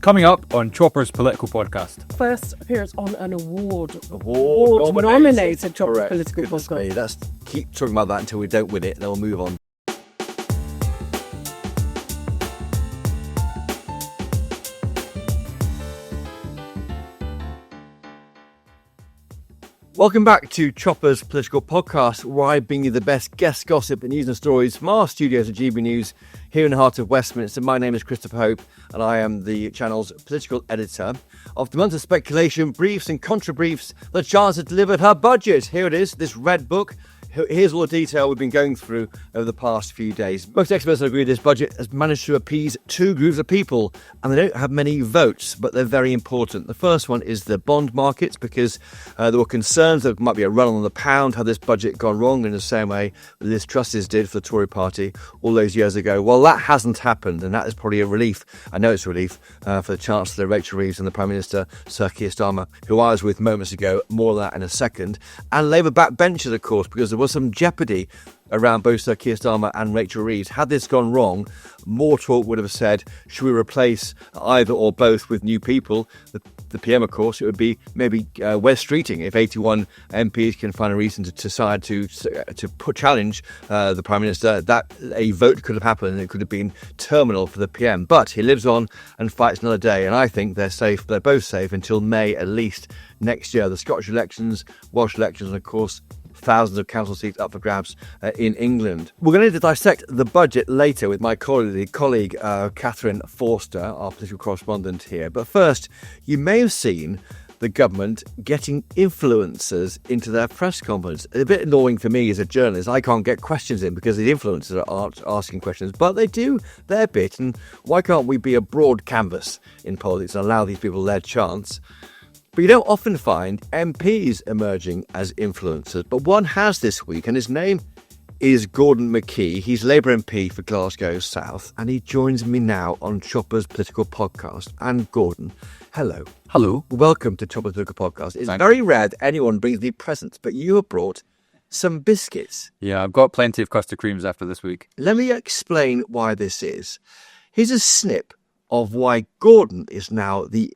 Coming up on Chopper's Political Podcast. First appearance on an award Award-nominated Chopper's Political Goodness Podcast. me, let's keep talking about that until we don't win it, then we'll move on. Welcome back to Chopper's Political Podcast, where I bring you the best guest gossip and news and stories from our studios at GB News here in the heart of Westminster. My name is Christopher Hope, and I am the channel's political editor. After months of speculation, briefs and contra-briefs, the Chancellor delivered her budget. Here it is, this red book. Here's all the detail we've been going through over the past few days. Most experts agree this budget has managed to appease two groups of people, and they don't have many votes, but they're very important. The first one is the bond markets, because there were concerns that there might be a run on the pound. Had this budget gone wrong in the same way that Liz Truss's did for the Tory party all those years ago? Well, that hasn't happened, and that is probably a relief. I know it's a relief for the Chancellor, Rachel Reeves, and the Prime Minister, Sir Keir Starmer, who I was with moments ago. More of that in a second. And Labour backbenchers, of course, because there was some jeopardy around both Sir Keir Starmer and Rachel Reeves. Had this gone wrong, more talk would have said, should we replace either or both with new people? The PM, of course, it would be maybe West Streeting. If 81 MPs can find a reason to decide to challenge the Prime Minister, that a vote could have happened and it could have been terminal for the PM. But he lives on and fights another day, and I think they're safe. They're both safe until May at least next year. The Scottish elections, Welsh elections, and of course thousands of council seats up for grabs in England. We're going to dissect the budget later with my colleague Catherine Forster, our political correspondent here. But first, you may have seen the government getting influencers into their press conference. It's a bit annoying for me as a journalist. I can't get questions in because the influencers aren't asking questions, but they do their bit. And why can't we be a broad canvas in politics and allow these people their chance? But you don't often find MPs emerging as influencers, but one has this week, and his name is Gordon McKee. He's Labour MP for Glasgow South, and he joins me now on Chopper's Political Podcast. And Gordon, hello. Hello. Welcome to Chopper's Political Podcast. It's very rare that anyone brings me presents, but you have brought some biscuits. Yeah, I've got plenty of custard creams after this week. Let me explain why this is. Here's a snip of why Gordon is now the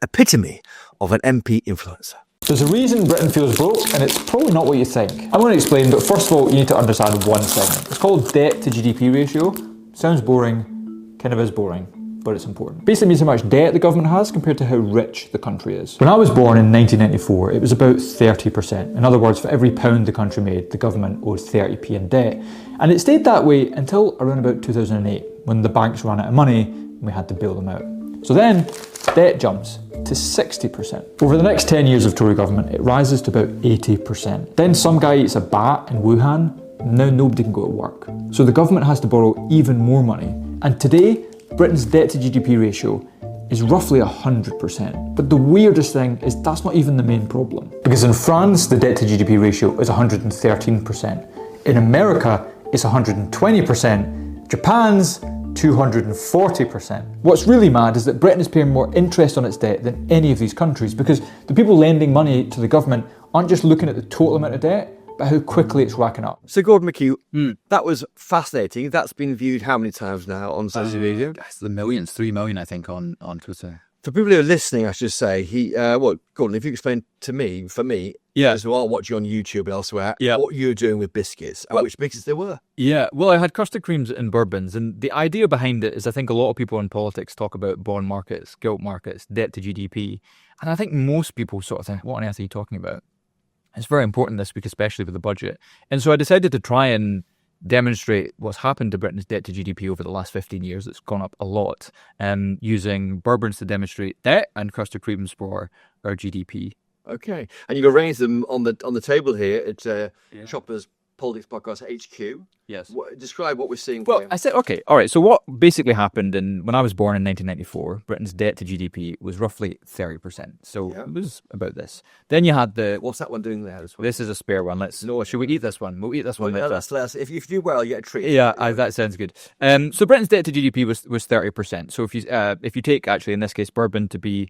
epitome of an MP influencer. There's a reason Britain feels broke, and it's probably not what you think. I'm going to explain, but first of all, you need to understand one thing. It's called debt-to-GDP ratio. Sounds boring, kind of is boring, but it's important. Basically means how much debt the government has compared to how rich the country is. When I was born in 1994, it was about 30%. In other words, for every pound the country made, the government owed 30p in debt. And it stayed that way until around about 2008, when the banks ran out of money and we had to bail them out. So then, debt jumps to 60%. Over the next 10 years of Tory government, it rises to about 80%. Then some guy eats a bat in Wuhan, and now nobody can go to work. So the government has to borrow even more money. And today, Britain's debt-to-GDP ratio is roughly 100%. But the weirdest thing is that's not even the main problem. Because in France, the debt-to-GDP ratio is 113%. In America, it's 120%. Japan's 240%. What's really mad is that Britain is paying more interest on its debt than any of these countries, because the people lending money to the government aren't just looking at the total amount of debt, but how quickly it's racking up. So Gordon McKee, that was fascinating. That's been viewed how many times now on social media? It's the millions, 3 million, I think, on Twitter. For people who are listening, I should say, Gordon, if you explain to me, for me, as well, watching on YouTube and elsewhere, what you were doing with biscuits and which biscuits they were. Yeah, well, I had custard creams and bourbons, and the idea behind it is I think a lot of people in politics talk about bond markets, gilt markets, debt to GDP, and I think most people sort of think, what on earth are you talking about? It's very important this week, especially with the budget. And so I decided to try and demonstrate what's happened to Britain's debt to GDP over the last 15 years. It's gone up a lot, using bourbons to demonstrate debt and custard creams for our GDP. Okay, and you've arranged them on the table here at Chopper's Politics Podcast HQ. Yes. Describe what we're seeing. Well, I said, okay, all right. So what basically happened when I was born in 1994, Britain's debt to GDP was roughly 30%. So it was about this. Then you had what's that one doing there? This is a spare one. Should we eat this one? We'll eat this one. If you do well, you get a treat. Yeah, that sounds good. So Britain's debt to GDP was 30%. So if you take, actually in this case, bourbon to be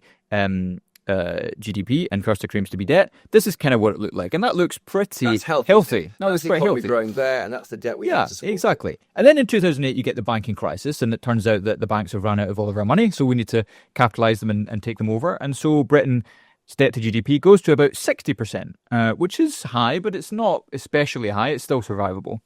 GDP and Krispy Kremes to be debt, this is kind of what it looked like. And that looks pretty That's healthy. No, That's that's pretty healthy. growing there, and that's the debt we have to support. Exactly. And then in 2008, you get the banking crisis, and it turns out that the banks have run out of all of our money, so we need to capitalise them and take them over. And so Britain's debt to GDP goes to about 60%, which is high, but it's not especially high. It's still survivable.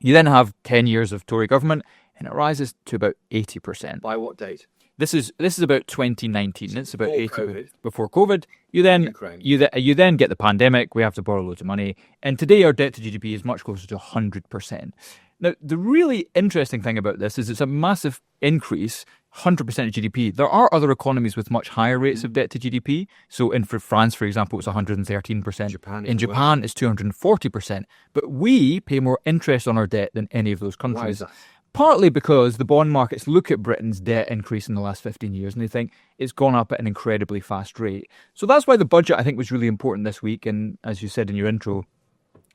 You then have 10 years of Tory government, and it rises to about 80%. By what date? This is about 2019. It's about 80 COVID. Before COVID. You then Ukraine. you then get the pandemic. We have to borrow loads of money, and today our debt to GDP is much closer to 100%. Now, the really interesting thing about this is it's a massive increase, 100% of GDP. There are other economies with much higher rates of debt to GDP. So in France, for example, it's 113%. In Japan, it's 240%. But we pay more interest on our debt than any of those countries. Why is that? Partly because the bond markets look at Britain's debt increase in the last 15 years and they think it's gone up at an incredibly fast rate. So that's why the budget, I think, was really important this week. And as you said in your intro,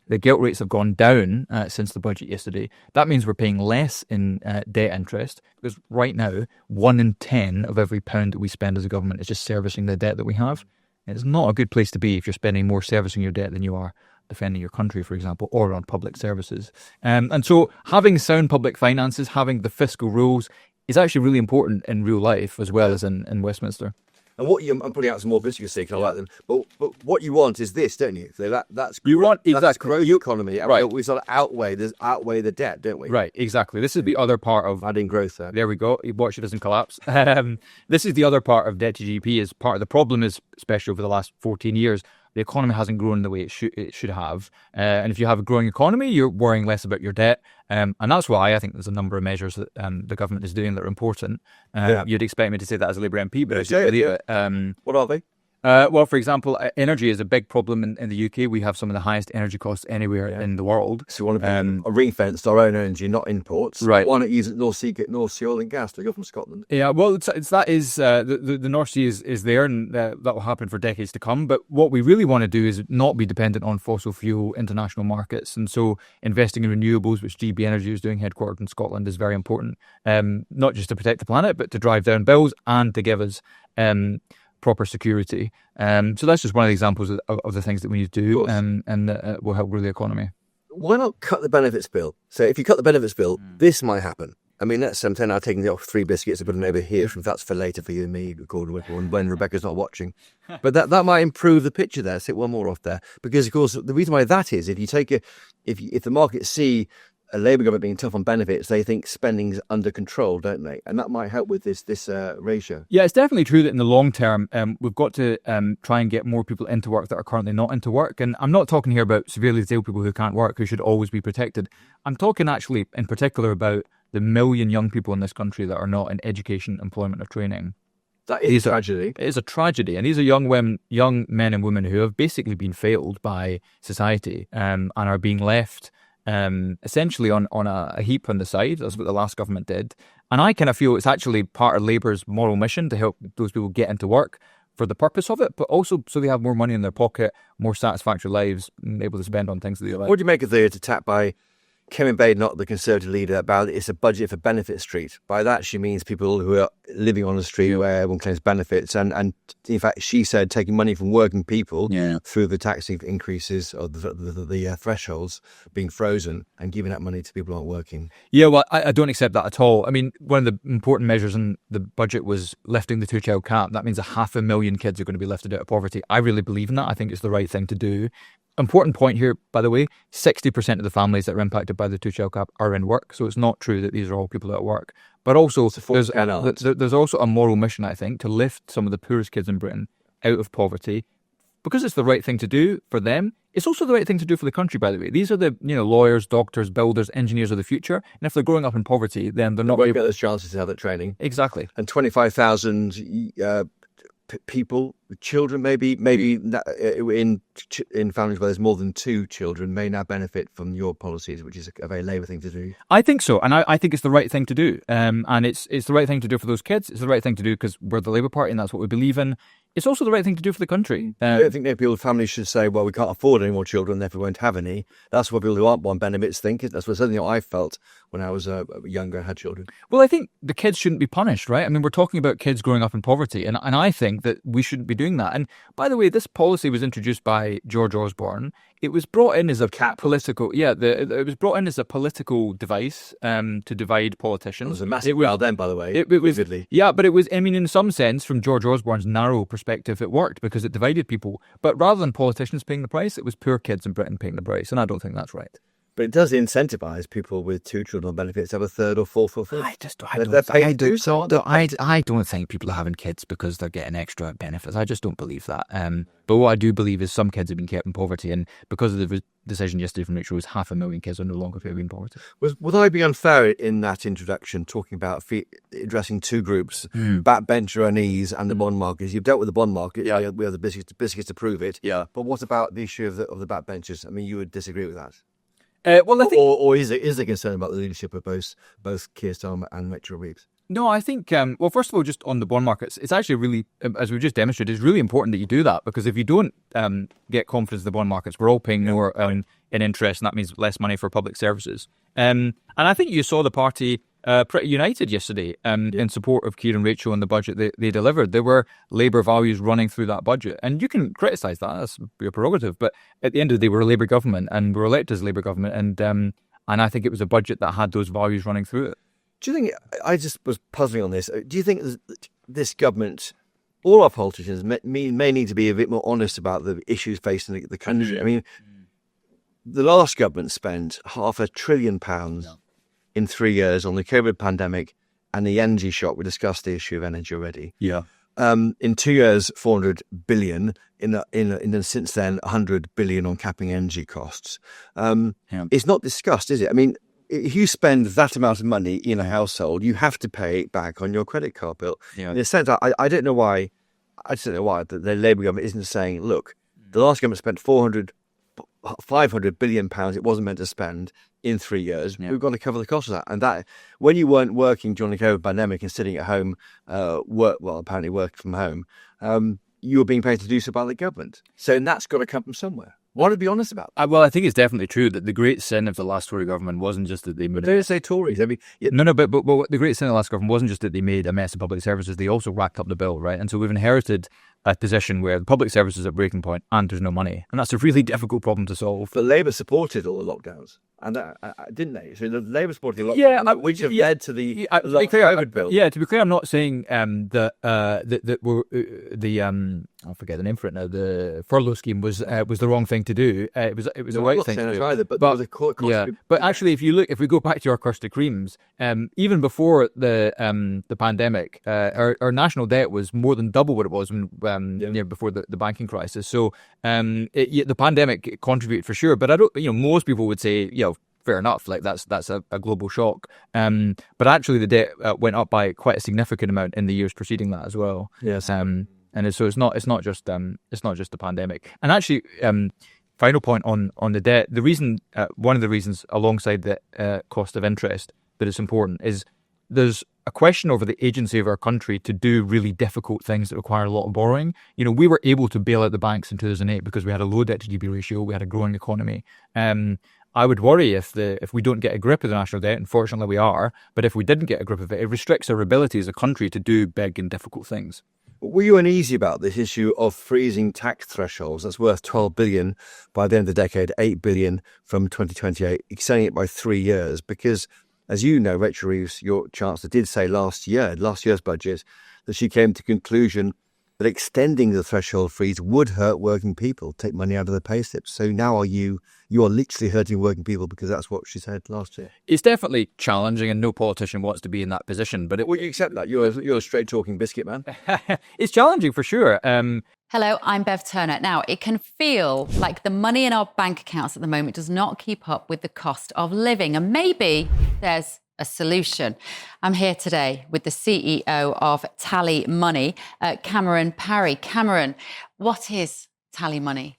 the gilt rates have gone down since the budget yesterday. That means we're paying less in debt interest because right now, 1 in 10 of every pound that we spend as a government is just servicing the debt that we have. And it's not a good place to be if you're spending more servicing your debt than you are defending your country, for example, or on public services. And so having sound public finances, having the fiscal rules is actually really important in real life as well as in Westminster. And I'm putting out some more biscuits here because I like them. But what you want is this, don't you? So that's You want that's growth economy. Right. We sort of outweigh the debt, don't we? Right, exactly. This is the other part of Adding growth there. There we go. Watch it doesn't collapse. This is the other part of debt to GDP. Is part of the problem is, especially over the last 14 years, the economy hasn't grown the way it should have. And if you have a growing economy, you're worrying less about your debt. And that's why I think there's a number of measures that the government is doing that are important. You'd expect me to say that as a Labour MP, but I just believe it. What are they? Well, for example, energy is a big problem in the UK. We have some of the highest energy costs anywhere in the world. So we want to ring-fence our own energy, not imports. Right. Why not use North Sea oil and gas? Do we go from Scotland? Yeah, well, the North Sea is there, and that will happen for decades to come. But what we really want to do is not be dependent on fossil fuel international markets. And so investing in renewables, which GB Energy is doing, headquartered in Scotland, is very important. Not just to protect the planet, but to drive down bills and to give us proper security. So that's just one of the examples of the things that we need to do, and will help grow the economy. Why not cut the benefits bill? So if you cut the benefits bill, this might happen. I mean, that's something now taking off 3 biscuits and putting them over here. That's for later for you and me, when Rebecca's not watching. But that might improve the picture there. Sit one more off there. Because, of course, the reason why that is, if the markets see a Labour government being tough on benefits, they think spending's under control, don't they? And that might help with this ratio. Yeah, it's definitely true that in the long term, we've got to try and get more people into work that are currently not into work. And I'm not talking here about severely disabled people who can't work, who should always be protected. I'm talking actually in particular about the million young people in this country that are not in education, employment or training. That is a tragedy. It is a tragedy. And these are young men and women who have basically been failed by society and are being left essentially on a heap on the side. That's what the last government did. And I kind of feel it's actually part of Labour's moral mission to help those people get into work for the purpose of it, but also so they have more money in their pocket, more satisfactory lives, and able to spend on things that they like. What do you make of the attack by Kevin Bain, not the Conservative leader, about it's a budget for Benefit Street? By that, she means people who are living on the street where everyone claims benefits. And in fact, she said taking money from working people through the tax increases or the thresholds being frozen and giving that money to people who aren't working. Yeah, well, I don't accept that at all. I mean, one of the important measures in the budget was lifting the 2-child cap. That means 500,000 kids are going to be lifted out of poverty. I really believe in that. I think it's the right thing to do. Important point here, by the way, 60% of the families that are impacted by the 2-child cap are in work. So it's not true that these are all people at work. But also, there's also a moral mission, I think, to lift some of the poorest kids in Britain out of poverty. Because it's the right thing to do for them, it's also the right thing to do for the country, by the way. These are the lawyers, doctors, builders, engineers of the future. And if they're growing up in poverty, then they're not going to get those chances to have that training. Exactly. And 25,000 people, children, maybe in families where there's more than 2 children may now benefit from your policies, which is a very Labour thing to do. I think so, and I think it's the right thing to do. And it's the right thing to do for those kids. It's the right thing to do because we're the Labour Party and that's what we believe in. It's also the right thing to do for the country. I don't think that families should say, well, we can't afford any more children, therefore we won't have any. That's what people who aren't on benefits think. That's something I felt when I was younger and had children. Well, I think the kids shouldn't be punished, right? I mean, we're talking about kids growing up in poverty, and I think that we shouldn't be doing that. And by the way, this policy was introduced by George Osborne. It was brought in as a political, it was brought in as a political device to divide politicians. It was a massive crowd then, by the way. It was, vividly. Yeah, but it was, I mean, in some sense, from George Osborne's narrow perspective, it worked because it divided people. But rather than politicians paying the price, it was poor kids in Britain paying the price. And I don't think that's right. But it does incentivise people with 2 children on benefits to have a third or fourth or fifth. I don't think people are having kids because they're getting extra benefits. I just don't believe that. But what I do believe is some kids have been kept in poverty, and because of the decision yesterday from Rachel, 500,000 kids are no longer living in poverty. Would I be unfair in that introduction, talking about addressing 2 groups, backbencher unease and the bond markets? You've dealt with the bond market. Yeah, we have the biscuits to prove it. Yeah. But what about the issue of the backbenchers? I mean, you would disagree with that? Well, I think, or is there concern about the leadership of both Keir Starmer and Rachel Reeves? No, I think, well, first of all, just on the bond markets, it's actually really, as we've just demonstrated, it's really important that you do that, because if you don't get confidence in the bond markets, we're all paying more in interest, and that means less money for public services. And I think you saw the party pretty united yesterday in support of Keir and Rachel and the budget they delivered. There were Labour values running through that budget, and you can criticise that, that's your prerogative, but at the end of the day, we're a Labour government, and we're elected as a Labour government, and I think it was a budget that had those values running through it. Do you think, I just was puzzling on this, do you think this government, all our politicians may need to be a bit more honest about the issues facing the country? I mean, the last government spent £500 billion in 3 years on the COVID pandemic and the energy shock. We discussed the issue of energy already. Yeah. In 2 years, 400 billion. In since then, 100 billion on capping energy costs. It's not discussed, is it? I mean, if you spend that amount of money in a household, you have to pay it back on your credit card bill. Yeah. In a sense, I don't know why. I just don't know why the Labour government isn't saying, look, the last government spent 500 billion pounds it wasn't meant to spend in 3 years. We've got to cover the cost of that. And that, when you weren't working during the COVID pandemic and sitting at home, apparently working from home, you were being paid to do so by the government. So that's got to come from somewhere. Want to be honest about that? Well, I think it's definitely true that the great sin of the last Tory government wasn't just that they made... Don't say Tories. I mean, but the great sin of the last government wasn't just that they made a mess of public services, they also racked up the bill, right? And so we've inherited a position where the public service is at breaking point and there's no money. And that's a really difficult problem to solve. But Labour supported all the lockdowns, and didn't they? So the Labour supported the lockdowns, which have led to the COVID bill. Yeah, to be clear, I'm not saying that I forget the name for it now. The furlough scheme was the wrong thing to do. It was the right thing to do. Either, but there was a cost. But actually, if we go back to our custard creams, even before the pandemic, our national debt was more than double what it was before the banking crisis. So the pandemic contributed for sure. But I don't. Most people would say, fair enough, like that's a global shock. But actually, the debt went up by quite a significant amount in the years preceding that as well. Yes. And so it's not just the pandemic. And actually, final point on the debt. The reason, one of the reasons, alongside the cost of interest, that it's important is there's a question over the agency of our country to do really difficult things that require a lot of borrowing. We were able to bail out the banks in 2008 because we had a low debt-to-GDP ratio, we had a growing economy. I would worry if we don't get a grip of the national debt. Unfortunately, we are. But if we didn't get a grip of it, it restricts our ability as a country to do big and difficult things. Were you uneasy about this issue of freezing tax thresholds? That's worth 12 billion by the end of the decade, 8 billion from 2028, extending it by 3 years. Because, as you know, Rachel Reeves, your Chancellor, did say last year's budget, that she came to the conclusion that extending the threshold freeze would hurt working people, take money out of their pay slips. So now you are literally hurting working people because that's what she said last year. It's definitely challenging, and no politician wants to be in that position. But you accept that? You're a straight-talking biscuit man. It's challenging for sure. Hello, I'm Bev Turner. Now, it can feel like the money in our bank accounts at the moment does not keep up with the cost of living, and maybe there's a solution. I'm here today with the CEO of TallyMoney, Cameron Parry. Cameron, what is TallyMoney?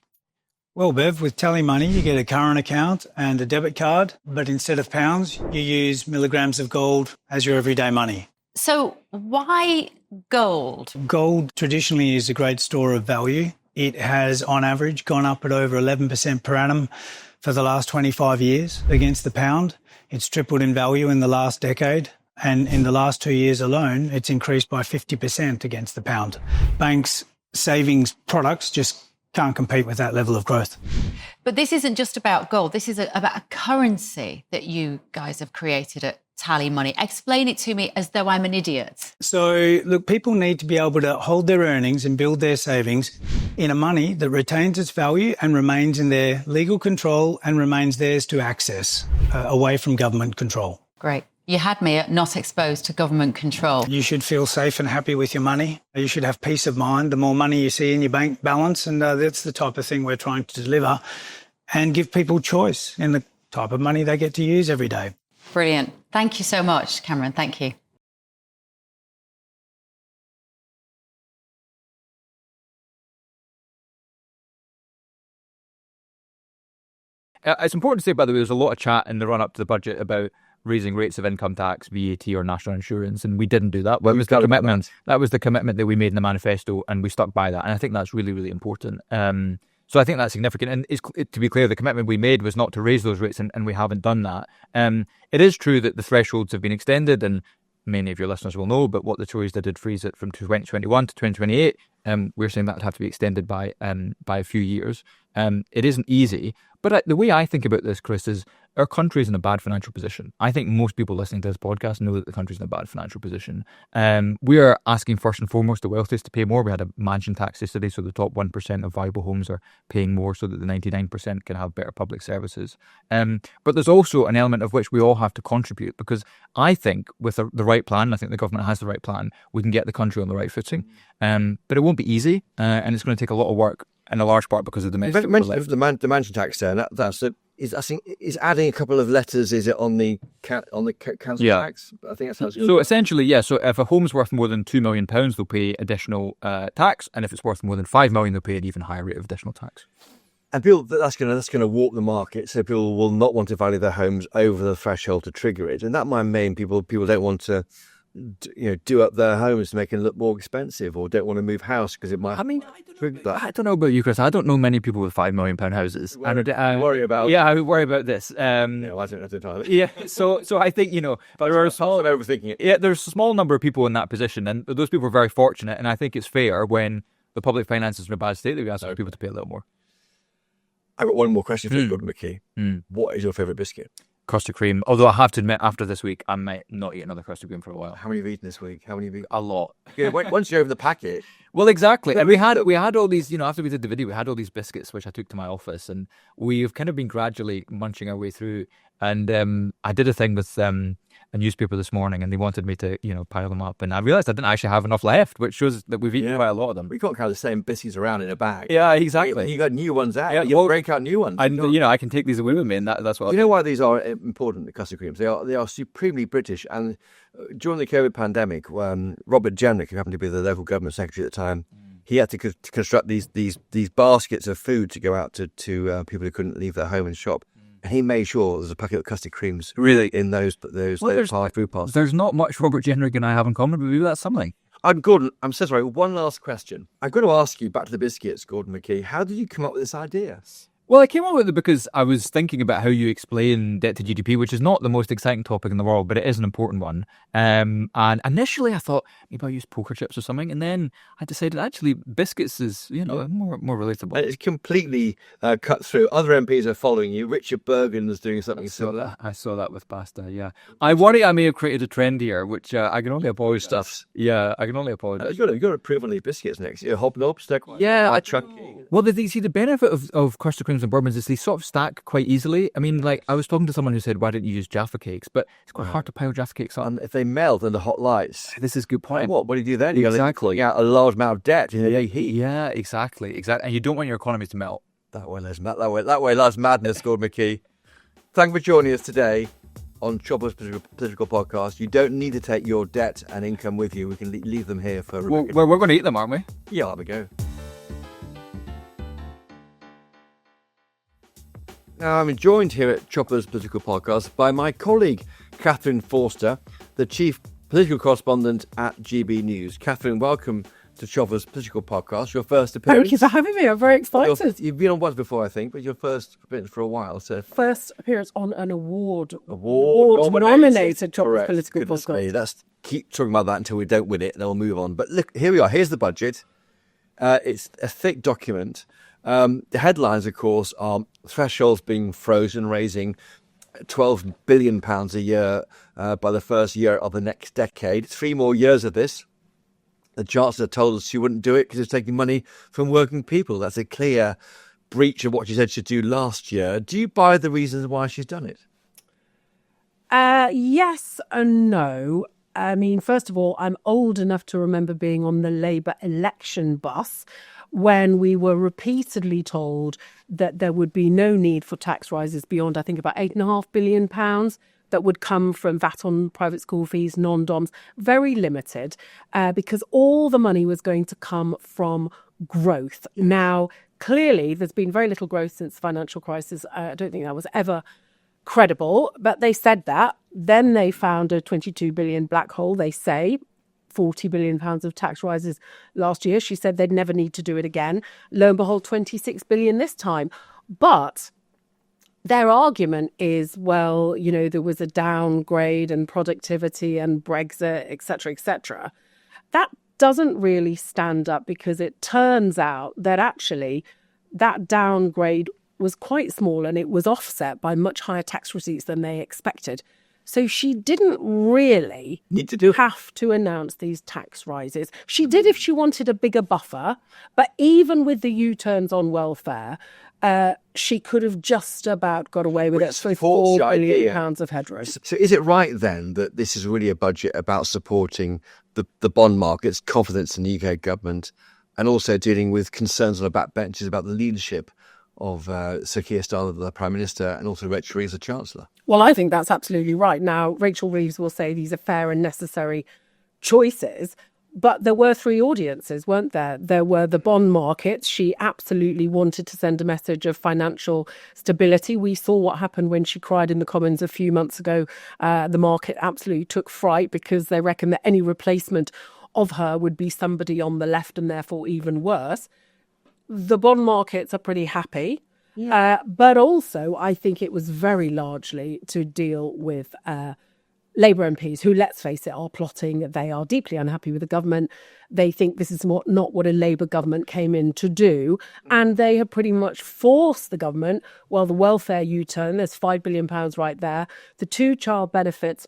Well, Bev, with TallyMoney, you get a current account and a debit card, but instead of pounds, you use milligrams of gold as your everyday money. So why gold? Gold traditionally is a great store of value. It has, on average, gone up at over 11% per annum for the last 25 years against the pound. It's tripled in value in the last decade, and in the last 2 years alone, it's increased by 50% against the pound. Banks savings products just can't compete with that level of growth. But this isn't just about gold. This is about a currency that you guys have created at TallyMoney. Explain it to me as though I'm an idiot. So, look, people need to be able to hold their earnings and build their savings in a money that retains its value and remains in their legal control and remains theirs to access, away from government control. Great. You had me at not exposed to government control. You should feel safe and happy with your money. You should have peace of mind. The more money you see in your bank balance, and that's the type of thing we're trying to deliver, and give people choice in the type of money they get to use every day. Brilliant. Thank you so much, Cameron. Thank you. It's important to say, by the way, there's a lot of chat in the run-up to the budget about raising rates of income tax, VAT or national insurance, and we didn't do that. That was the commitment. That was the commitment that we made in the manifesto, and we stuck by that. And I think that's really, really important. So I think that's significant. And to be clear, the commitment we made was not to raise those rates, and we haven't done that. It is true that the thresholds have been extended, and many of your listeners will know, but what the Tories did freeze it from 2021 to 2028. We're saying that would have to be extended by a few years. It isn't easy, but the way I think about this, Chris, is our country is in a bad financial position. I think most people listening to this podcast know that the country's in a bad financial position. We are asking first and foremost the wealthiest to pay more. We had a mansion tax yesterday, so the top 1% of viable homes are paying more so that the 99% can have better public services. But there's also an element of which we all have to contribute, because I think with the right plan, I think the government has the right plan, we can get the country on the right footing. But it won't be easy, and it's going to take a lot of work, and a large part because of the domestic. The mansion tax there, is adding a couple of letters. Is it on the council tax? I think that's how it's so essentially, yeah. So if a home's worth more than £2 million, they'll pay additional tax, and if it's worth more than £5 million, they'll pay an even higher rate of additional tax. And people, that's going to warp the market, so people will not want to value their homes over the threshold to trigger it, and that might mean people don't want to, do up their homes to make it look more expensive, or don't want to move house because it might. I mean, I don't know about you, Chris. I don't know many people with £5 million houses. I worry about. Yeah, I would worry about this. I don't know. Yeah, so I think but there are I'm overthinking it. Yeah, there's a small number of people in that position, and those people are very fortunate. And I think it's fair when the public finances are in a bad state that we ask people to pay a little more. I've got one more question for you, McKee. What is your favourite biscuit? Custard cream. Although I have to admit, after this week, I might not eat another custard cream for a while. How many have you eaten this week? A lot. Yeah, once you're over the packet. Well, exactly. And we had all these, after we did the video, we had all these biscuits, which I took to my office, and we've kind of been gradually munching our way through. And I did a thing with a newspaper this morning, and they wanted me to, pile them up. And I realised I didn't actually have enough left, which shows that we've eaten quite a lot of them. We can't carry the same biscuits around in a bag. Yeah, exactly. You got new ones out. You break out new ones. I can take these away with me, and that's what. You know why these are important, the custard creams? They are supremely British. And during the COVID pandemic, Robert Jenrick, who happened to be the local government secretary at the time, he had to construct these baskets of food to go out to people who couldn't leave their home and shop. And he made sure there's a packet of custard creams really in those food parcels. There's not much Robert Jenrick and I have in common, but maybe that's something. Gordon, I'm so sorry. One last question. I'm going to ask you, back to the biscuits, Gordon McKee. How did you come up with this idea? Well, I came up with it because I was thinking about how you explain debt to GDP, which is not the most exciting topic in the world, but it is an important one. And initially I thought maybe I'll use poker chips or something, and then I decided actually biscuits is, more relatable. It's completely cut through. Other MPs are following you. Richard Bergen is doing something similar. I saw that with pasta, yeah. I worry I may have created a trend here, which I can only apologise. Stuff. Yeah, I can only apologise. You've got to improve on these biscuits next. Hobnobs, they're quite chunky. Well, the benefit of custard creams and bourbons is they sort of stack quite easily. I mean, I was talking to someone who said, why didn't you use Jaffa cakes? But it's quite hard to pile Jaffa cakes on. And if they melt under hot lights. This is a good point. What do you do then? Exactly. You got a large amount of debt. Yeah, exactly. And you don't want your economy to melt. That way lies madness, Gordon McKee. Thank you for joining us today on Chopper's Political Podcast. You don't need to take your debt and income with you. We can leave them here for... Well, we're going to eat them, aren't we? Yeah, have a go. Now, I'm joined here at Chopper's Political Podcast by my colleague, Catherine Forster, the Chief Political Correspondent at GB News. Catherine, welcome to Chopper's Political Podcast. Your first appearance. Thank you for having me. I'm very excited. You've been on once before, I think, but your first appearance for a while. So first appearance on an award nominated Chopper's Political Podcast. Let's keep talking about that until we don't win it, and then we'll move on. But look, here we are. Here's the budget. It's a thick document. The headlines, of course, are thresholds being frozen, raising £12 billion a year by the first year of the next decade. 3 more years of this. The Chancellor told us she wouldn't do it because it's taking money from working people. That's a clear breach of what she said she'd do last year. Do you buy the reasons why she's done it? Yes and no. I mean, first of all, I'm old enough to remember being on the Labour election bus when we were repeatedly told that there would be no need for tax rises beyond, I think, about £8.5 billion that would come from VAT on private school fees, non-DOMs, very limited, because all the money was going to come from growth. Now, clearly, there's been very little growth since the financial crisis. I don't think that was ever credible, but they said that. Then they found a 22 billion black hole, they say. £40 billion of tax rises last year. She said they'd never need to do it again. Lo and behold, 26 billion this time. But their argument is, well, you know, there was a downgrade and productivity and Brexit, etc., etc. That doesn't really stand up, because it turns out that actually that downgrade was quite small and it was offset by much higher tax receipts than they expected. So she didn't really have to announce these tax rises. She did if she wanted a bigger buffer, but even with the U-turns on welfare, she could have just about got away with it. So £4 billion of headroom. So is it right then that this is really a budget about supporting the bond markets, confidence in the UK government, and also dealing with concerns on the backbenches about the leadership of Sir Keir Starmer, the Prime Minister, and also Rachel Reeves, the Chancellor? Well, I think that's absolutely right. Now, Rachel Reeves will say these are fair and necessary choices, but there were 3 audiences, weren't there? There were the bond markets. She absolutely wanted to send a message of financial stability. We saw what happened when she cried in the Commons a few months ago. The market absolutely took fright because they reckon that any replacement of her would be somebody on the left and therefore even worse. The bond markets are pretty happy. Yeah. But also, I think it was very largely to deal with Labour MPs who, let's face it, are plotting. They are deeply unhappy with the government. They think this is not what a Labour government came in to do. And they have pretty much forced the government, well, the welfare U-turn, there's £5 billion right there, the 2-child benefits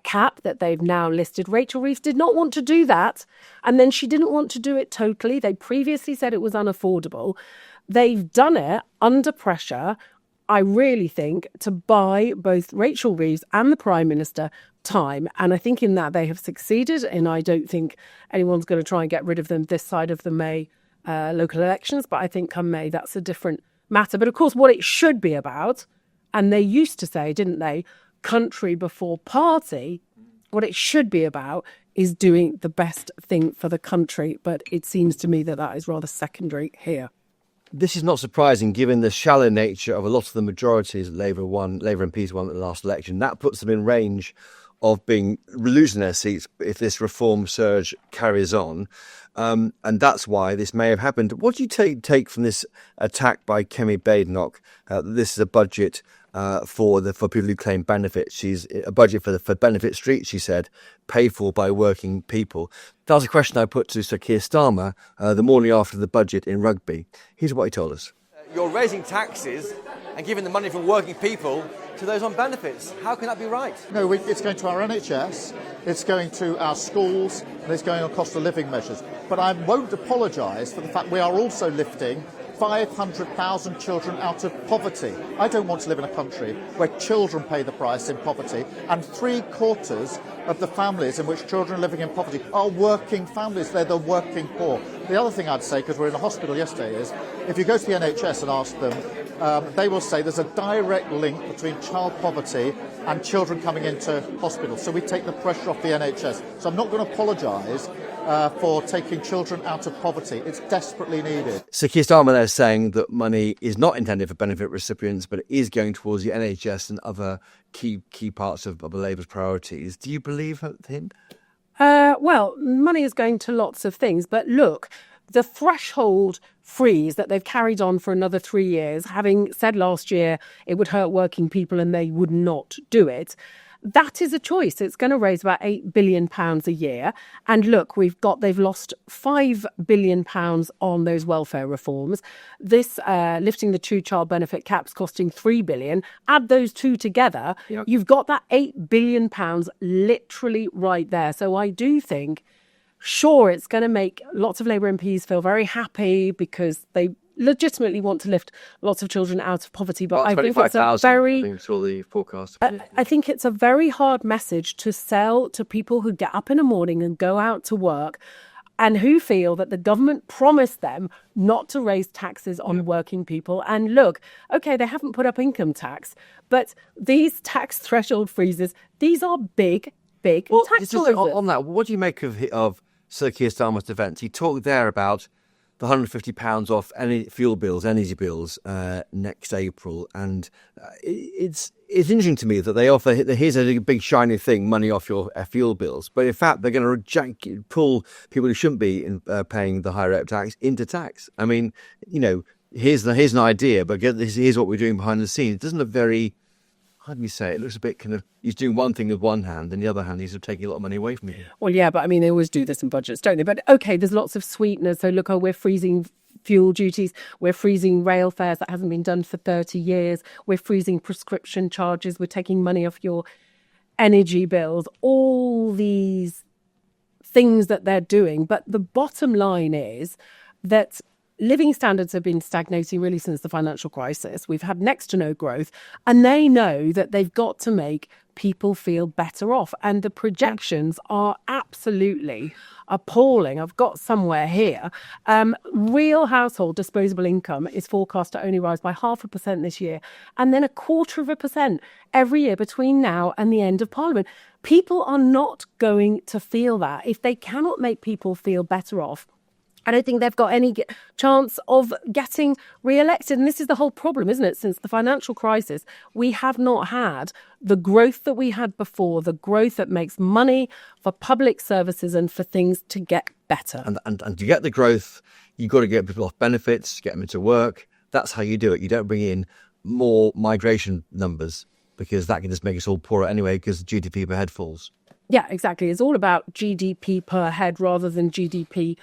cap that they've now listed. Rachel Reeves did not want to do that. And then she didn't want to do it totally. They previously said it was unaffordable. They've done it under pressure, I really think, to buy both Rachel Reeves and the Prime Minister time. And I think in that they have succeeded. And I don't think anyone's going to try and get rid of them this side of the May local elections. But I think come May, that's a different matter. But of course, what it should be about, and they used to say, didn't they, country before party, what it should be about is doing the best thing for the country. But it seems to me that that is rather secondary here. This is not surprising given the shallow nature of a lot of the majorities Labour MPs won at the last election. That puts them in range of losing their seats if this reform surge carries on. And that's why this may have happened. What do you take from this attack by Kemi Badenoch? This is a budget for people who claim benefits. She's a budget for Benefit Street, she said, paid for by working people. That was a question I put to Sir Keir Starmer the morning after the budget in Rugby. Here's what he told us. You're raising taxes and giving the money from working people to those on benefits. How can that be right? No, it's going to our NHS, it's going to our schools, and it's going on cost of living measures. But I won't apologise for the fact we are also lifting 500,000 children out of poverty. I don't want to live in a country where children pay the price in poverty, and 3/4 of the families in which children are living in poverty are working families. They're the working poor. The other thing I'd say, because we're in a hospital yesterday, is if you go to the NHS and ask them, they will say there's a direct link between child poverty and children coming into hospital. So we take the pressure off the NHS. So I'm not going to apologise for taking children out of poverty. It's desperately needed. So Keir Starmer there is saying that money is not intended for benefit recipients, but it is going towards the NHS and other key parts of Labour's priorities. Do you believe him? Well, money is going to lots of things. But look, the threshold freeze that they've carried on for another 3 years, having said last year it would hurt working people and they would not do it. that is a choice. It's going to raise about £8 billion a year. And look, they've lost £5 billion on those welfare reforms. This lifting the two-child benefit caps costing £3 billion. Add those two together, you've got that £8 billion literally right there. So I do think, sure, it's going to make lots of Labour MPs feel very happy because they legitimately want to lift lots of children out of poverty, but I think it's a very, I think it's all the forecast. I think it's a very hard message to sell to people who get up in the morning and go out to work and who feel that the government promised them not to raise taxes on working people. And look, okay, they haven't put up income tax, but these tax threshold freezes, these are big tax just rises. on that, what do you make of Sir Keir Starmer's defence? He talked there about the £150 off any fuel bills, energy bills next April, and it's interesting to me that they offer, here's a big shiny thing, money off your fuel bills, but in fact they're going to pull people who shouldn't be paying the higher rate tax into tax. I mean, here's an idea, but here's what we're doing behind the scenes. It doesn't look very, how do you say it? It looks a bit kind of, he's doing one thing with one hand, and the other hand he's taking a lot of money away from you. Well, yeah, but I mean, they always do this in budgets, don't they? But okay, there's lots of sweeteners. So look, we're freezing fuel duties. We're freezing rail fares. That hasn't been done for 30 years. We're freezing prescription charges. We're taking money off your energy bills. All these things that they're doing. But the bottom line is that living standards have been stagnating really since the financial crisis. We've had next to no growth, and they know that they've got to make people feel better off. And the projections are absolutely appalling. I've got somewhere here. Real household disposable income is forecast to only rise by 0.5% this year, and then 0.25% every year between now and the end of Parliament. People are not going to feel that. If they cannot make people feel better off, I don't think they've got any chance of getting re-elected. And this is the whole problem, isn't it? Since the financial crisis, we have not had the growth that we had before, the growth that makes money for public services and for things to get better. And to get the growth, you've got to get people off benefits, get them into work. That's how you do it. You don't bring in more migration numbers, because that can just make us all poorer anyway, because GDP per head falls. Yeah, exactly. It's all about GDP per head rather than GDP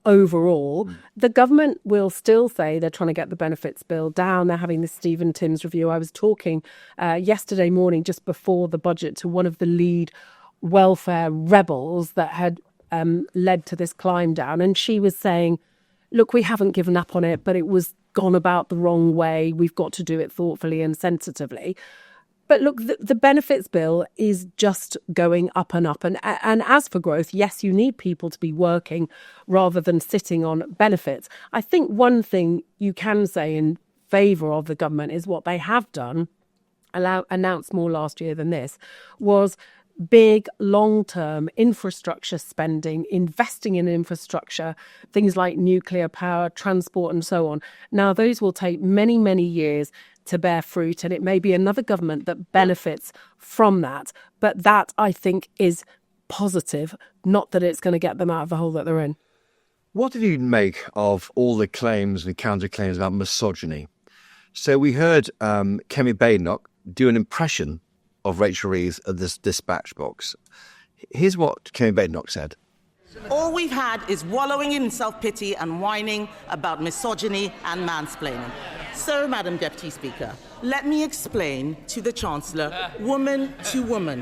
overall. The government will still say they're trying to get the benefits bill down. They're having this Stephen Timms review. I was talking yesterday morning, just before the budget, to one of the lead welfare rebels that had led to this climb down. And she was saying, look, we haven't given up on it, but it was gone about the wrong way. We've got to do it thoughtfully and sensitively. But look, the benefits bill is just going up and up. And as for growth, yes, you need people to be working rather than sitting on benefits. I think one thing you can say in favour of the government is what they have done, announced more last year than this, was big long-term infrastructure spending, investing in infrastructure, things like nuclear power, transport and so on. Now, those will take many, many years to bear fruit, and it may be another government that benefits from that. But that, I think, is positive, not that it's going to get them out of the hole that they're in. What did you make of all the claims and counterclaims about misogyny? So we heard Kemi Badenoch do an impression of Rachel Reeves at this dispatch box. Here's what Kemi Badenoch said. All we've had is wallowing in self-pity and whining about misogyny and mansplaining. So, Madam Deputy Speaker, let me explain to the Chancellor, woman to woman.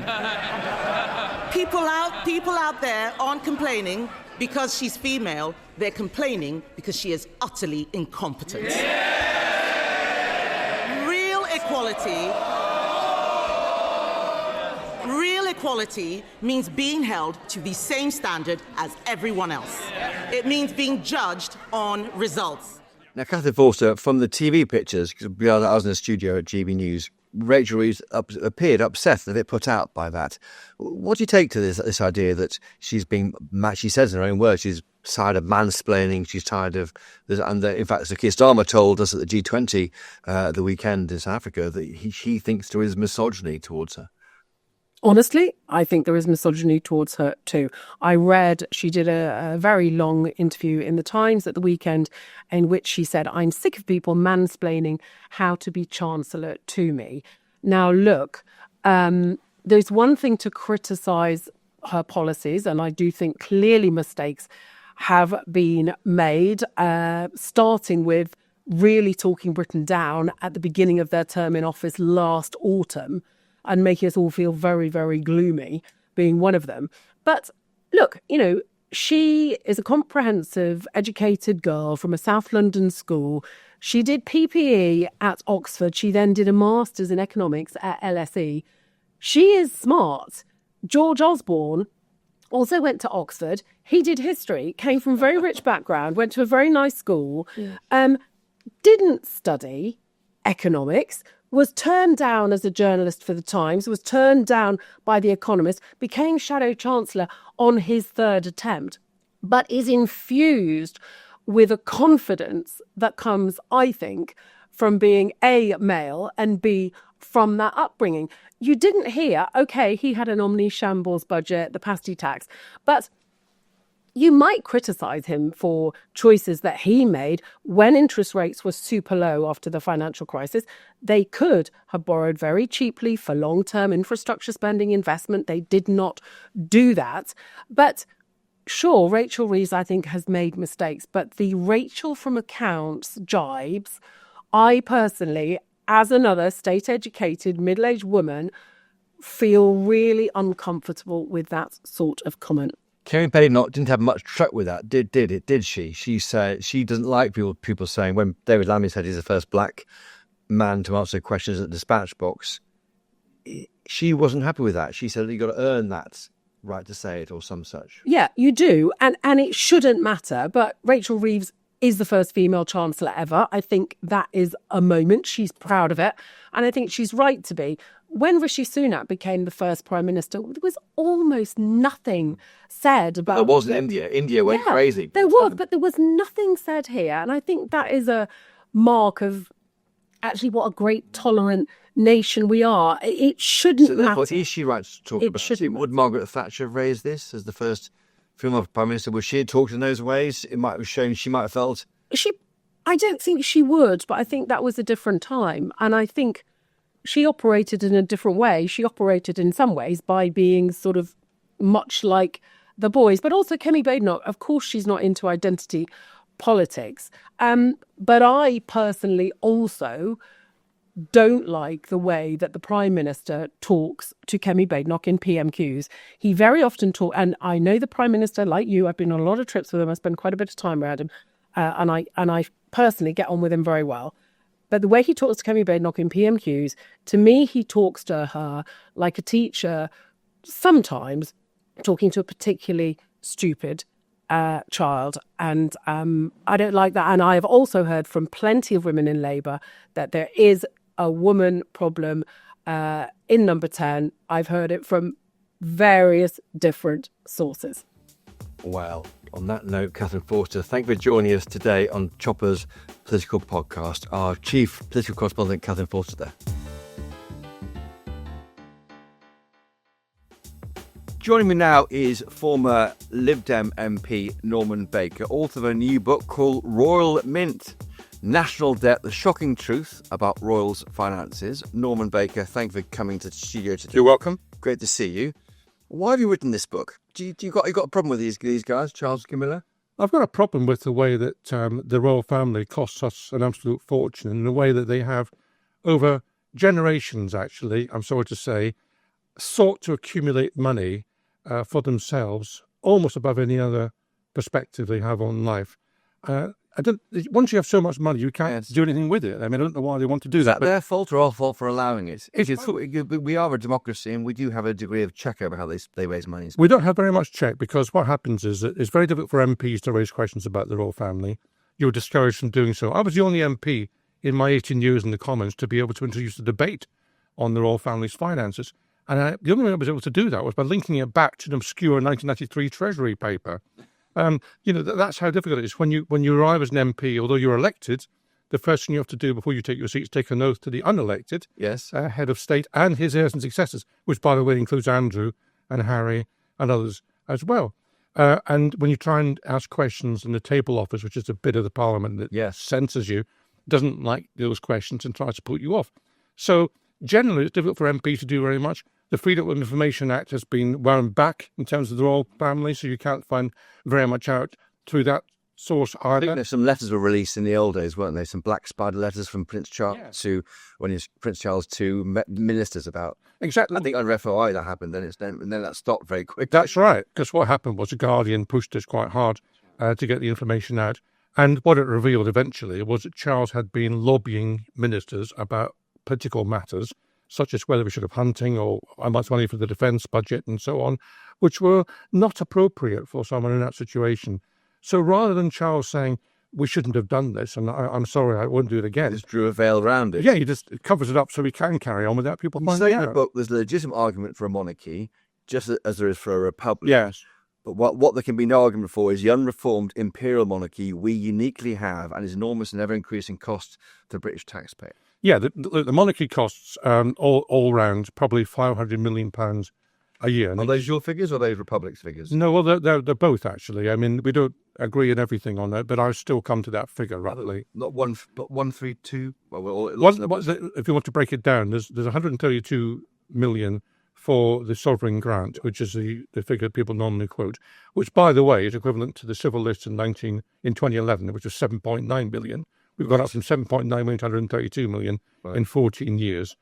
People out there aren't complaining because she's female. They're complaining because she is utterly incompetent. Real equality means being held to the same standard as everyone else. It means being judged on results. Now, Catherine Forster, from the TV pictures, because I was in the studio at GB News, Rachel Reeves appeared upset, a bit put out by that. What do you take to this idea that she's being, she says in her own words, she's tired of mansplaining, she's tired of, and in fact, Sir Keir Starmer told us at the G20 the weekend in South Africa that he thinks there is misogyny towards her. Honestly, I think there is misogyny towards her too. I read she did a very long interview in the Times at the weekend in which she said, I'm sick of people mansplaining how to be Chancellor to me. Now, look, there's one thing to criticise her policies, and I do think clearly mistakes have been made, starting with really talking Britain down at the beginning of their term in office last autumn and making us all feel very, very gloomy, being one of them. But look, she is a comprehensive, educated girl from a South London school. She did PPE at Oxford. She then did a master's in economics at LSE. She is smart. George Osborne also went to Oxford. He did history, came from a very rich background, went to a very nice school, didn't study economics, was turned down as a journalist for the Times, was turned down by The Economist, became Shadow Chancellor on his third attempt, but is infused with a confidence that comes, I think, from being A, male, and B, from that upbringing. You didn't hear, okay, he had an omni-shambles budget, the pasty tax, but you might criticise him for choices that he made when interest rates were super low after the financial crisis. They could have borrowed very cheaply for long-term infrastructure spending investment. They did not do that. But sure, Rachel Reeves, I think, has made mistakes. But the Rachel from accounts jibes, I personally, as another state-educated, middle-aged woman, feel really uncomfortable with that sort of comment. Kerry Badenoch didn't have much truck with that, did she? She said she doesn't like people saying, when David Lammy said he's the first black man to answer questions at the dispatch box, she wasn't happy with that. She said, you've got to earn that right to say it or some such. Yeah, you do. And it shouldn't matter. But Rachel Reeves is the first female chancellor ever. I think that is a moment. She's proud of it. And I think she's right to be. When Rishi Sunak became the first prime minister, there was almost nothing said about... There was in India. India went crazy. There was, but there was nothing said here. And I think that is a mark of actually what a great tolerant nation we are. It shouldn't matter. Is she right to talk about it? Would Margaret Thatcher have raised this as the first female prime minister? Would she have talked in those ways? It might have shown she might have felt... I don't think she would, but I think that was a different time. And I think she operated in a different way. She operated in some ways by being sort of much like the boys. But also Kemi Badenoch, of course, she's not into identity politics. But I personally also don't like the way that the Prime Minister talks to Kemi Badenoch in PMQs. He very often talks, and I know the Prime Minister, like you, I've been on a lot of trips with him. I spend quite a bit of time around him. And I personally get on with him very well. But the way he talks to Kemi Badenoch in PMQs, to me, he talks to her like a teacher, sometimes talking to a particularly stupid child. And I don't like that. And I have also heard from plenty of women in Labour that there is a woman problem in Number 10. I've heard it from various different sources. Well, on that note, Catherine Forster, thank you for joining us today on Chopper's Political Podcast. Our chief political correspondent, Catherine Forster, there. Joining me now is former Lib Dem MP Norman Baker, author of a new book called Royal Mint, National Debt, The Shocking Truth About Royals' Finances. Norman Baker, thank you for coming to the studio today. You're welcome. Great to see you. Why have you written this book? You got a problem with these guys, Charles and Camilla? I've got a problem with the way that the royal family costs us an absolute fortune, and the way that they have, over generations actually, I'm sorry to say, sought to accumulate money for themselves, almost above any other perspective they have on life. Once you have so much money, you can't do anything with it. I mean, I don't know why they want to do that. But their fault or our fault for allowing it? We are a democracy, and we do have a degree of check over how they raise money. We don't have very much check, because what happens is that it's very difficult for MPs to raise questions about the royal family. You're discouraged from doing so. I was the only MP in my 18 years in the Commons to be able to introduce a debate on the royal family's finances. And the only way I was able to do that was by linking it back to an obscure 1993 Treasury paper. That's how difficult it is. When you arrive as an MP, although you're elected, the first thing you have to do before you take your seat is take an oath to the unelected head of state and his heirs and successors, which, by the way, includes Andrew and Harry and others as well. And when you try and ask questions in the table office, which is a bit of the parliament that censors you, doesn't like those questions and tries to put you off. So generally, it's difficult for MPs to do very much. The Freedom of Information Act has been wound back in terms of the royal family, so you can't find very much out through that source I either. think there's some letters were released in the old days, weren't they? Some black spider letters from Prince Charles to Prince Charles to ministers about. Exactly. I think under FOI that happened, and then that stopped very quickly. That's right, because what happened was the Guardian pushed us quite hard to get the information out. And what it revealed eventually was that Charles had been lobbying ministers about political matters, such as whether we should have hunting or how much money for the defence budget and so on, which were not appropriate for someone in that situation. So rather than Charles saying, we shouldn't have done this, and I'm sorry, I won't do it again. Just drew a veil around it. Yeah, he just covers it up so we can carry on without people You finding say in the out. book there's a legitimate argument for a monarchy, just as there is for a republic. Yes. But what there can be no argument for is the unreformed imperial monarchy we uniquely have and is enormous and ever-increasing cost to the British taxpayer. Yeah, the monarchy costs all round probably £500 million a year. Are those your figures or are those Republic's figures? No, well, they're both, actually. I mean, we don't agree on everything on that, but I still come to that figure, roughly. Not one, but 132. Well, If you want to break it down, there's 132 million for the sovereign grant, which is the figure people normally quote, which, by the way, is equivalent to the civil list in 2011, which was 7.9 billion. We've gone up from 7.9 million to 132 million in 14 years.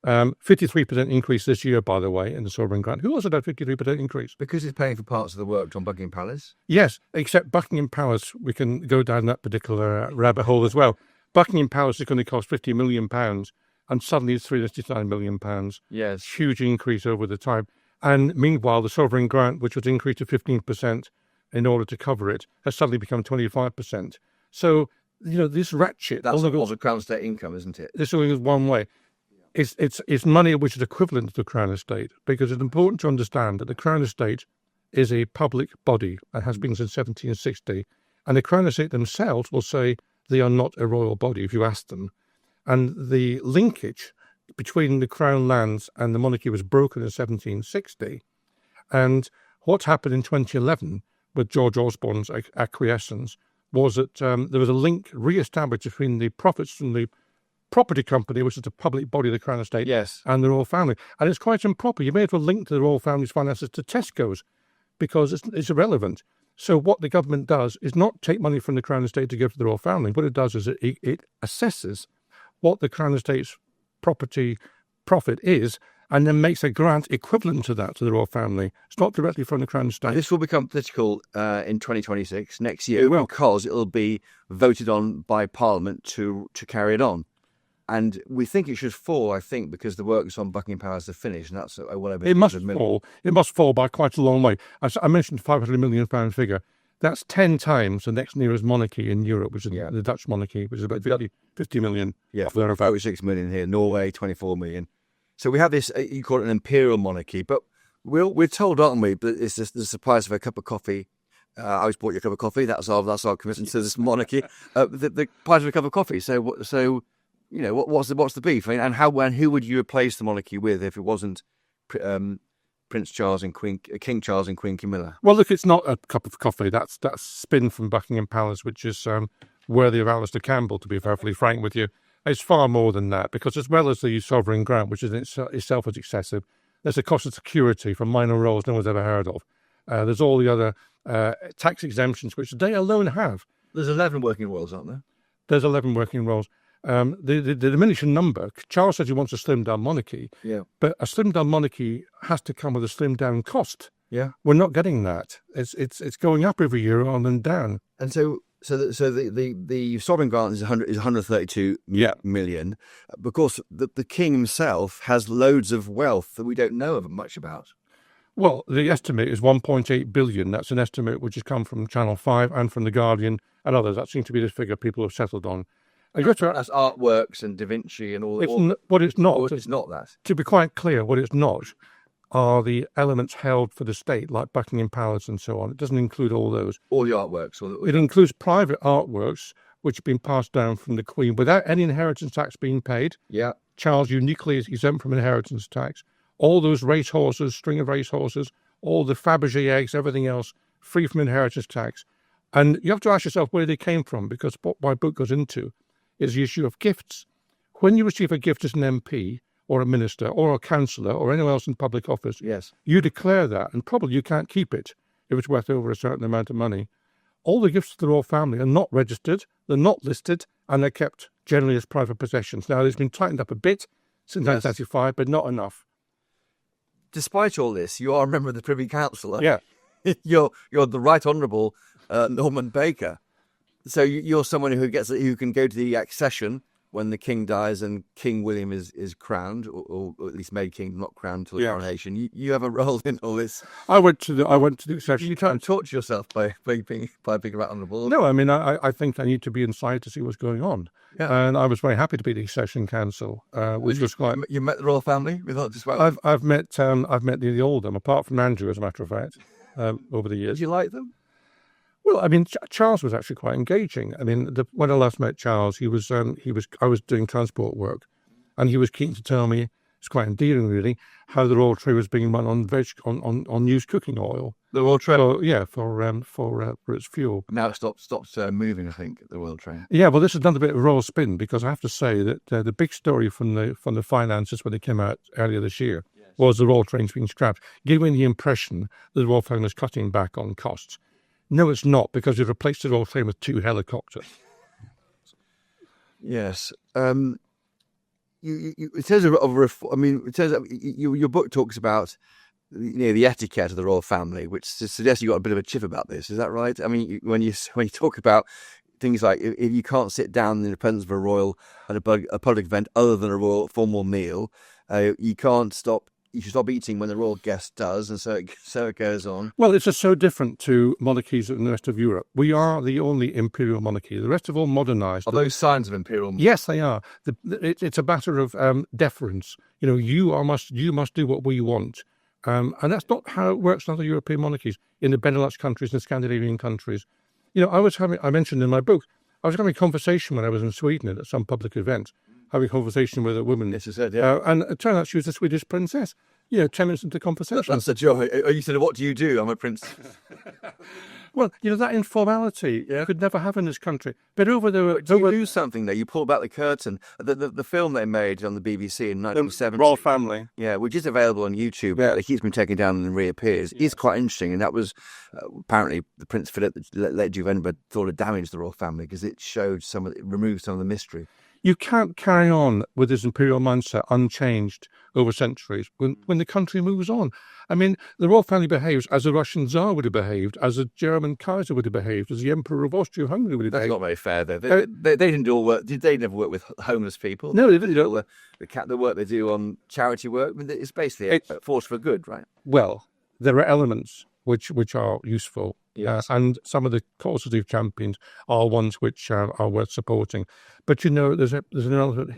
53% increase this year, by the way, in the sovereign grant. Who also had 53% increase? Because it's paying for parts of the work on Buckingham Palace? Yes, except Buckingham Palace, we can go down that particular rabbit hole as well. Buckingham Palace is going to cost £50 million, and suddenly it's £369 million. Yes. Huge increase over the time. And meanwhile, the sovereign grant, which was increased to 15% in order to cover it, has suddenly become 25%. So, this ratchet... That's all the Crown Estate income, isn't it? This only goes one way. It's money which is equivalent to the Crown Estate, because it's important to understand that the Crown Estate is a public body and has been since 1760, and the Crown Estate themselves will say they are not a royal body if you ask them. And the linkage between the Crown lands and the monarchy was broken in 1760, and what happened in 2011 with George Osborne's acquiescence was that there was a link re-established between the profits from the property company, which is the public body of the Crown Estate, and the royal family. And it's quite improper. You may as well link the royal family's finances to Tesco's, because it's irrelevant. So what the government does is not take money from the Crown Estate to give to the royal family. What it does is it assesses what the Crown Estate's property profit is, and then makes a grant equivalent to that to the royal family. It's not directly from the Crown Estate. This will become political in 2026, next year, because it'll be voted on by Parliament to carry it on. And we think it should fall, I think, because the works on Buckingham Palace are finished, and that's well over. It must fall. It must fall by quite a long way. I mentioned £500 million figure. That's 10 times the next nearest monarchy in Europe, which is the Dutch monarchy, which is about 50 million. Yeah, 46 million here. Norway, 24 million. So we have this, you call it an imperial monarchy, but we're told, aren't we, that it's just the price of a cup of coffee. I always bought you a cup of coffee. That's our commitment to this monarchy. The price of a cup of coffee. So what's the beef? I mean, and who would you replace the monarchy with if it wasn't Prince Charles and King Charles and Queen Camilla? Well, look, it's not a cup of coffee. That's spin from Buckingham Palace, which is worthy of Alistair Campbell, to be perfectly frank with you. It's far more than that, because as well as the sovereign grant, which in itself is excessive, there's a cost of security for minor roles no one's ever heard of. There's all the other tax exemptions, which they alone have. There's 11 working royals, aren't there? There's 11 working roles. The diminishing number, Charles says he wants a slimmed down monarchy, but a slimmed down monarchy has to come with a slimmed down cost. Yeah, we're not getting that. It's going up every year rather than down. And so the sovereign grant is 132 million. Because the king himself has loads of wealth that we don't know much about. Well, the estimate is 1.8 billion. That's an estimate which has come from Channel 5 and from The Guardian and others. That seems to be the figure people have settled on. That's artworks and Da Vinci and all. What it's not. Oh, it's not that. To be quite clear, what it's not are the elements held for the state, like Buckingham Palace and so on. It doesn't include all those. All the artworks. It includes private artworks which have been passed down from the Queen without any inheritance tax being paid. Yeah. Charles uniquely is exempt from inheritance tax. All those racehorses, string of racehorses, all the Fabergé eggs, everything else, free from inheritance tax. And you have to ask yourself where they came from, because what my book goes into is the issue of gifts. When you receive a gift as an MP, or a minister or a councillor or anyone else in public office, Yes. you declare that, and probably you can't keep it if it's worth over a certain amount of money. All the gifts to the royal family are not registered, they're not listed, and they're kept generally as private possessions. Now, it's been tightened up a bit since 1935, but not enough. Despite all this, you are a member of the Privy Council. Yeah. You're the Right Honourable Norman Baker. So you're someone who can go to the accession when the king dies and King William is crowned, or at least made king, not crowned until the coronation. You have a role in all this. I went to the accession. You try and torture yourself by being right honourable. No, I mean, I think I need to be inside to see what's going on. Yeah. And I was very happy to be the accession council, which was quite. You met the royal family? I've met the older, apart from Andrew, as a matter of fact, over the years. Did you like them? Well, I mean, Charles was actually quite engaging. I mean, when I last met Charles, I was doing transport work, and he was keen to tell me, it's quite endearing really, how the royal trade was being run on used cooking oil. The royal trade? For its fuel. Now it stopped moving, I think, the royal trade. Yeah, well, this is another bit of royal spin, because I have to say that the big story from the finances when they came out earlier this year was the royal trains being scrapped, giving the impression that the royal family is cutting back on costs. No, it's not, because you've replaced the royal train with 2 helicopters. Yes. It says your book talks about the etiquette of the royal family, which suggests you got a bit of a chip about this. Is that right? I mean, when you talk about things like if you can't sit down in the presence of a royal at a public event other than a royal formal meal, you can't stop. You should stop eating when the royal guest does, and so it goes on. Well, it's just so different to monarchies in the rest of Europe. We are the only imperial monarchy. The rest have all modernised. Are those signs of imperial monarchy? Yes, they are. It's a matter of deference. You must do what we want. And that's not how it works in other European monarchies, in the Benelux countries and Scandinavian countries. I mentioned in my book, I was having a conversation when I was in Sweden at some public event, having a conversation with a woman. Yes, you said, yeah. And it turned out she was a Swedish princess. 10 minutes into conversation. That's the joy. You said, what do you do? I'm a prince. Well, that informality could never have in this country. But over there... Do you do something there? You pull back the curtain. The film they made on the BBC in 1970... Royal Family. Yeah, which is available on YouTube. Yeah. It keeps been taken down and reappears. It's quite interesting. And that was... apparently, the Prince Philip, the late Duke of Edinburgh, thought it damaged the royal family because it removed some of the mystery. You can't carry on with this imperial mindset unchanged over centuries when the country moves on. I mean, the royal family behaves as a Russian Tsar would have behaved, as a German Kaiser would have behaved, as the Emperor of Austria-Hungary would have behaved. That's not very fair, though. They didn't do all work. Did they never work with homeless people? No, they didn't. The work they do on charity work, it's basically a force for good, right? Well, there are elements which are useful. Yes. And some of the causes they've championed are ones which are worth supporting. But, there's an element of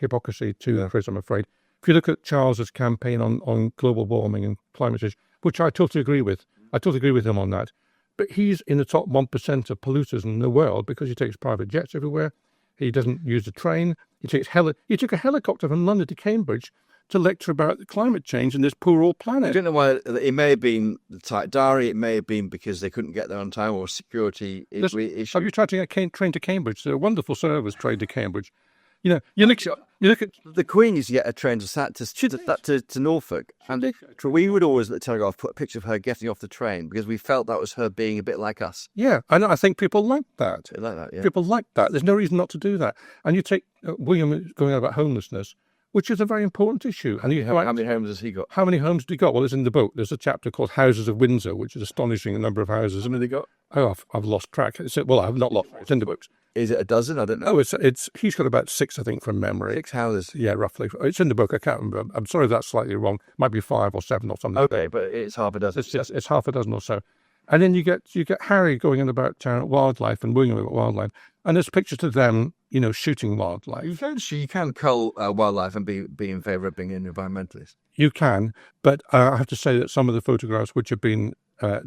hypocrisy to this, I'm afraid. If you look at Charles's campaign on global warming and climate change, which I totally agree with. I totally agree with him on that. But he's in the top 1% of polluters in the world because he takes private jets everywhere. He doesn't use the train. He took a helicopter from London to Cambridge to lecture about the climate change in this poor old planet. I don't know why. It may have been the tight diary. It may have been because they couldn't get there on time or security issue. Have you tried to get a train to Cambridge? They're a wonderful service, train to Cambridge. You look at the Queen used to get a train to Norfolk, and we would always let Telegraph put a picture of her getting off the train because we felt that was her being a bit like us. Yeah, and I think people like that. They like that. Yeah. People like that. There's no reason not to do that. And you take William going on about homelessness, which is a very important issue. And how many homes has he got? How many homes did he got? Well, it's in the book. There's a chapter called Houses of Windsor, which is astonishing, the number of houses. How many have they got? Oh, I've lost track. I've not lost track. It's in the books. Is it a dozen? I don't know. Oh, he's got about 6, I think, from memory. 6 houses? Yeah, roughly. It's in the book. I can't remember. I'm sorry if that's slightly wrong. It might be 5 or 7 or something. Okay, but it's half a dozen. It's half a dozen or so. And then you get Harry going on about wildlife and William about wildlife. And there's pictures of them, shooting wildlife. You can cull wildlife and be in favour of being an environmentalist. You can, but I have to say that some of the photographs which have been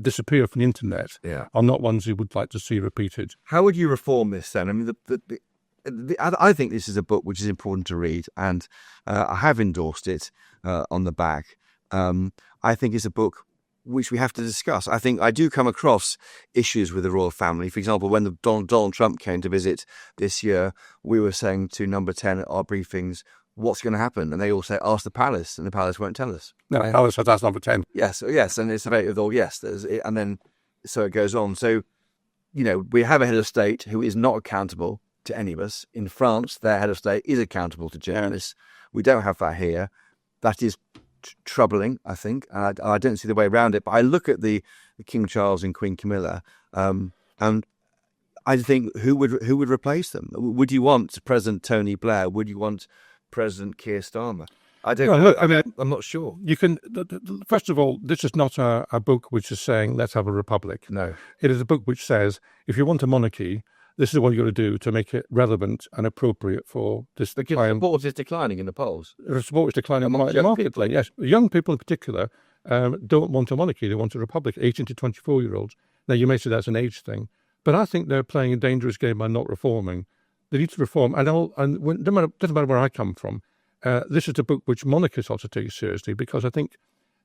disappear from the internet are not ones you would like to see repeated. How would you reform this then? I mean, I think this is a book which is important to read, and I have endorsed it on the back. I think it's a book which we have to discuss. I think I do come across issues with the royal family. For example, when Donald Trump came to visit this year, we were saying to Number 10 at our briefings, what's going to happen? And they all say, ask the palace, and the palace won't tell us. No, Palace said that's number 10. Yes, and it's a vote of all yes. And then so it goes on. So, we have a head of state who is not accountable to any of us. In France, their head of state is accountable to journalists. We don't have that here. That is troubling, I think. And I don't see the way around it. But I look at the King Charles and Queen Camilla, and I think who would replace them? Would you want President Tony Blair? Would you want President Keir Starmer? I don't. No, look, I mean, I'm not sure. You can. First of all, this is not a book which is saying let's have a republic. No, it is a book which says if you want a monarchy, this is what you've got to do to make it relevant and appropriate for this time. Support is declining in the polls. The support is declining markedly. Yes, young people in particular don't want a monarchy; they want a republic. 18 to 24-year-olds. Now, you may say that's an age thing, but I think they're playing a dangerous game by not reforming. They need to reform, and it doesn't matter where I come from. This is a book which monarchists ought to take seriously, because I think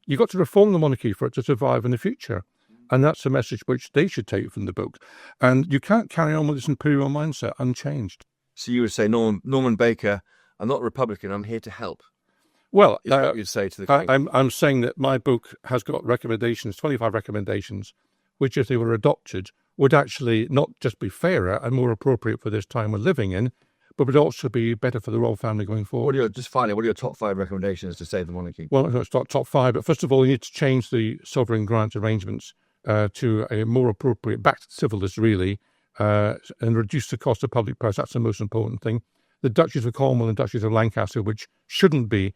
you've got to reform the monarchy for it to survive in the future. And that's the message which they should take from the book. And you can't carry on with this imperial mindset unchanged. So you would say, Norman Baker, I'm not Republican, I'm here to help. Well, you'd say to the King. I'm saying that my book has got recommendations, 25 recommendations, which if they were adopted would actually not just be fairer and more appropriate for this time we're living in, but would also be better for the royal family going forward. What are your top 5 recommendations to save the monarchy? Well, it's not top 5, but first of all, you need to change the sovereign grant arrangements to a more appropriate, back to civilists really, and reduce the cost of public purse. That's the most important thing. The Duchies of Cornwall and Duchies of Lancaster, which shouldn't be,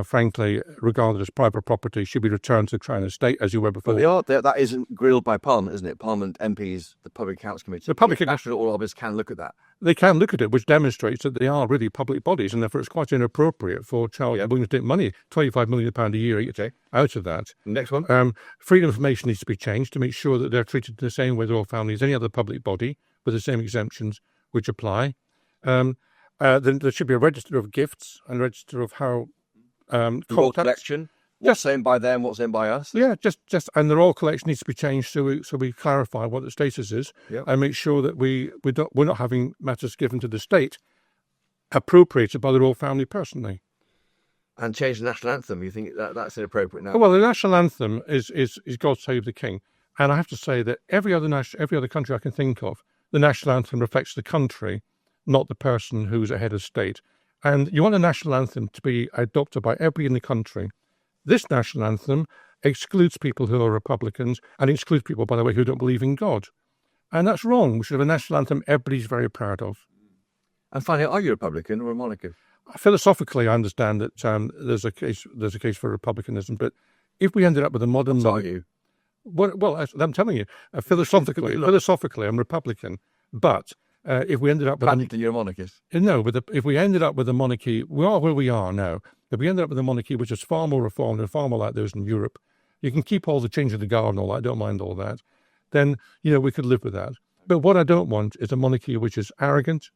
frankly, regarded as private property, should be returned to the Crown Estate as you were before. But that isn't grilled by Parliament, isn't it? Parliament MPs, the Public Accounts Committee. The Public National All Office can look at that. They can look at it, which demonstrates that they are really public bodies, and therefore it's quite inappropriate for Charles Williams to take money, £25 million a year, out of that. Next one. Freedom of information needs to be changed to make sure that they're treated the same way the royal family as any other public body, with the same exemptions which apply. Then there should be a register of gifts and register of how royal collection. What's owned by them, what's owned by us? Yeah, just and the royal collection needs to be changed so we clarify what the status is, and make sure that we're not having matters given to the state appropriated by the royal family personally. And change the national anthem. You think that's inappropriate now? Well, the national anthem is God Save the King, and I have to say that every other country I can think of, the national anthem reflects the country, not the person who's a head of state. And you want a national anthem to be adopted by everybody in the country. This national anthem excludes people who are Republicans and excludes people, by the way, who don't believe in God. And that's wrong. We should have a national anthem everybody's very proud of. And finally, are you a Republican or a monarchist? Philosophically, I understand that there's a case for republicanism, but if we ended up with a modern... What are you? Well, I'm telling you, philosophically, I'm Republican, but... if we ended up with practically you're a monarchist. No, if we ended up with a monarchy, we are where we are now. If we ended up with a monarchy which is far more reformed and far more like those in Europe, you can keep all the change of the guard and all that, I don't mind all that, then, we could live with that. But what I don't want is a monarchy which is arrogant,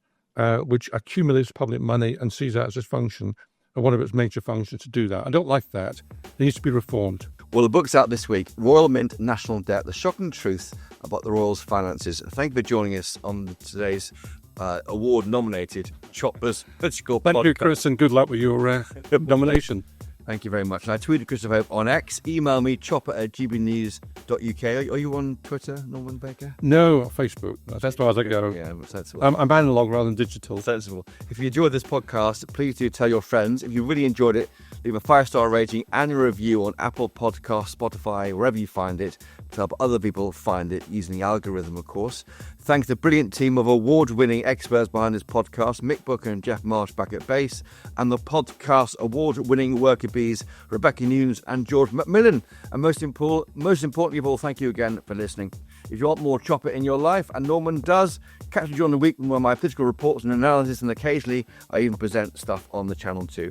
which accumulates public money and sees that as its function, and one of its major functions to do that. I don't like that. It needs to be reformed. Well, the book's out this week, Royal Mint National Debt, The Shocking Truth About the Royals' Finances. Thank you for joining us on today's award-nominated Choppers Fiscal podcast. Thank you, Chris, and good luck with your nomination. Thank you very much. And I tweeted Christopher Hope on X. Email me, chopper@gbnews.uk. Are you on Twitter, Norman Baker? No, Facebook. That's as far as I go. Yeah, sensible. I'm analog rather than digital. Sensible. If you enjoyed this podcast, please do tell your friends. If you really enjoyed it, leave a 5-star rating and a review on Apple Podcasts, Spotify, wherever you find it, to help other people find it using the algorithm, of course. Thanks to the brilliant team of award-winning experts behind this podcast, Mick Booker and Jeff Marsh back at base, and the podcast award-winning worker bees, Rebecca Nunes and George Macmillan. And most importantly of all, thank you again for listening. If you want more Chopper in your life, and Norman does, catch me during the week with one of my political reports and analysis, and occasionally I even present stuff on the channel too.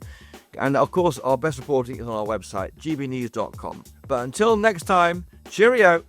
And of course, our best reporting is on our website, gbnews.com. But until next time, cheerio!